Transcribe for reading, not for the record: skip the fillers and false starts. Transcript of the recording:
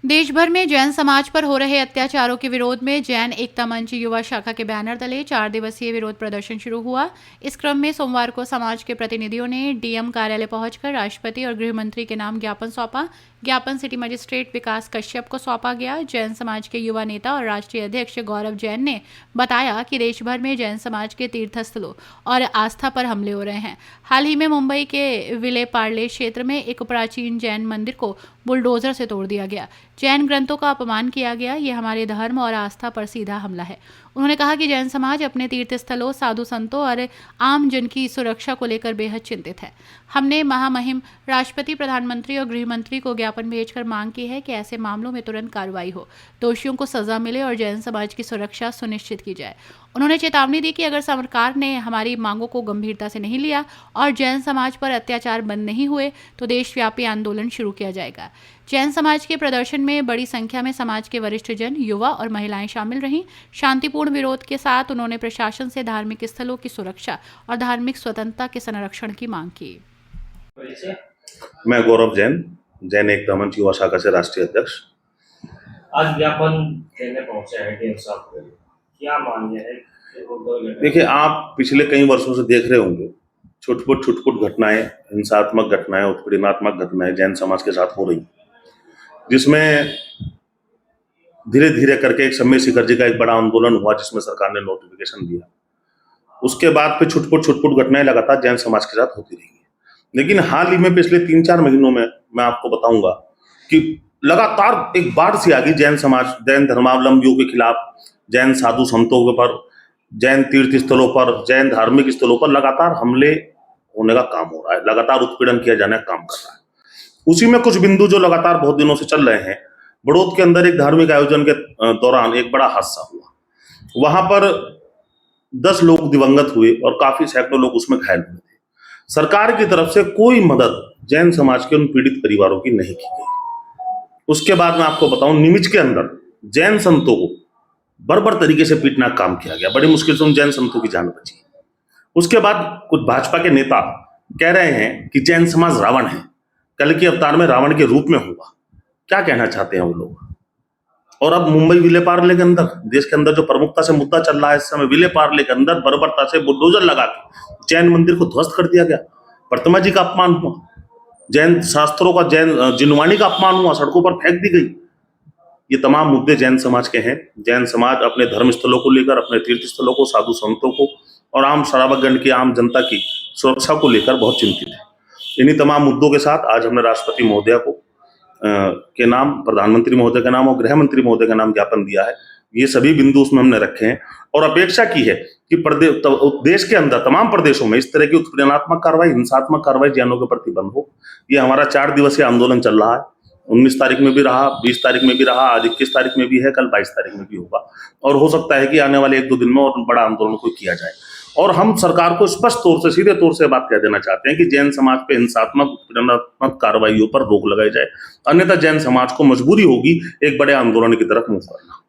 देश भर में जैन समाज पर हो रहे अत्याचारों के विरोध में जैन एकता मंच युवा शाखा के बैनर तले 4 दिवसीय विरोध प्रदर्शन शुरू हुआ। इस क्रम में सोमवार को समाज के प्रतिनिधियों ने डीएम कार्यालय पहुंचकर राष्ट्रपति और गृह मंत्री के नाम ज्ञापन सौंपा। ज्ञापन सिटी मजिस्ट्रेट विकास कश्यप को सौंपा गया। जैन समाज के युवा नेता और राष्ट्रीय अध्यक्ष गौरव जैन ने बताया कि देश भर में जैन समाज के तीर्थस्थलों और आस्था पर हमले हो रहे हैं। हाल ही में मुंबई के विले पार्ले क्षेत्र में एक प्राचीन जैन मंदिर को बुलडोजर से तोड़ दिया गया। जैन ग्रंथों का अपमान किया गया। ये हमारे धर्म और आस्था पर सीधा हमला है। उन्होंने कहा कि जैन समाज अपने तीर्थस्थलों, साधु संतों और आम जन की सुरक्षा को लेकर बेहद चिंतित है। हमने महामहिम राष्ट्रपति, प्रधानमंत्री और गृह मंत्री को ज्ञापन भेजकर मांग की है कि ऐसे मामलों में तुरंत कार्रवाई हो, दोषियों को सजा मिले और जैन समाज की सुरक्षा सुनिश्चित की जाए। उन्होंने चेतावनी दी कि अगर सरकार ने हमारी मांगों को गंभीरता से नहीं लिया और जैन समाज पर अत्याचार बंद नहीं हुए तो देशव्यापी आंदोलन शुरू किया जाएगा। जैन समाज के प्रदर्शन में बड़ी संख्या में समाज के वरिष्ठ जन, युवा और महिलाएं शामिल रहीं। शांतिपूर्ण विरोध के साथ उन्होंने प्रशासन से धार्मिक स्थलों की सुरक्षा और धार्मिक स्वतंत्रता के संरक्षण की मांग की। मैं गौरव जैन, जैन एकता मंच युवा शाखा से राष्ट्रीय अध्यक्ष। आज ज्ञापन देने पहुंचे हैं डीएम साहब को, क्या मान्य है? देखिए, आप पिछले कई वर्षों से देख रहे होंगे छुटपुट घटनाएं, हिंसात्मक घटनाएं, उत्पीड़नात्मक घटनाएं जैन समाज के साथ हो रही, जिसमें धीरे धीरे करके एक समय शिखर जी का एक बड़ा आंदोलन हुआ जिसमें सरकार ने नोटिफिकेशन दिया। उसके बाद फिर छुटपुट घटनाएं लगातार जैन समाज के साथ होती रही है। लेकिन हाल ही में पिछले 3-4 महीनों में मैं आपको बताऊंगा कि लगातार एक बाढ़ सी आ गई जैन समाज, जैन धर्मावलंबियों के खिलाफ, जैन साधु संतों के पर, जैन तीर्थ स्थलों पर, जैन धार्मिक स्थलों पर लगातार हमले होने का काम हो रहा है, लगातार उत्पीड़न किया जाने का काम कर रहा है। उसी में कुछ बिंदु जो लगातार बहुत दिनों से चल रहे हैं। बड़ौद के अंदर एक धार्मिक आयोजन के दौरान एक बड़ा हादसा हुआ। वहां पर 10 लोग दिवंगत हुए और काफी सैकड़ों लोग उसमें घायल हुए थे। सरकार की तरफ से कोई मदद जैन समाज के उन पीड़ित परिवारों की नहीं की गई। उसके बाद मैं आपको बताऊं, निमिज के अंदर जैन संतों को बर्बर तरीके से पीटना का काम किया गया। बड़ी मुश्किल से उन जैन संतों की जान बची। उसके बाद कुछ भाजपा के नेता कह रहे हैं कि जैन समाज रावण है, कल के अवतार में रावण के रूप में होगा। क्या कहना चाहते हैं वो लोग? और अब मुंबई विले पार्ले के अंदर, देश के अंदर जो प्रमुखता से मुद्दा चल रहा है इस समय, विले पार्ले के अंदर बर्बरता से बुलडोजर लगा के जैन मंदिर को ध्वस्त कर दिया गया। प्रतिमा जी का अपमान हुआ, जैन शास्त्रों का, जैन जिनवाणी का अपमान हुआ, सड़कों पर फेंक दी गई। ये तमाम मुद्दे जैन समाज के हैं। जैन समाज अपने धर्म स्थलों को लेकर, अपने तीर्थ स्थलों को, साधु संतों को और आम शराबतगण की, आम जनता की सुरक्षा को लेकर बहुत चिंतित है। इन्हीं तमाम मुद्दों के साथ आज हमने राष्ट्रपति महोदय को के नाम, प्रधानमंत्री महोदय के नाम और गृह मंत्री महोदय के नाम ज्ञापन दिया है। ये सभी बिंदु उसमें हमने रखे हैं और अपेक्षा की है कि देश के अंदर तमाम प्रदेशों में इस तरह की उत्पीड़नात्मक कार्रवाई, हिंसात्मक कार्रवाई जैनों के प्रति बंद हो। ये हमारा 4 दिवसीय आंदोलन चल रहा है। 19 तारीख में भी रहा, 20 तारीख में भी रहा, आज 21 तारीख में भी है, कल 22 तारीख में भी होगा और हो सकता है कि आने वाले 1-2 दिन में और बड़ा आंदोलन कोई किया जाए। और हम सरकार को स्पष्ट तौर से, सीधे तौर से बात कह देना चाहते हैं कि जैन समाज पे हिंसात्मक, उत्पीड़नात्मक कार्रवाइयों पर रोक लगाई जाए, अन्यथा जैन समाज को मजबूरी होगी एक बड़े आंदोलन की तरफ मुंह करना।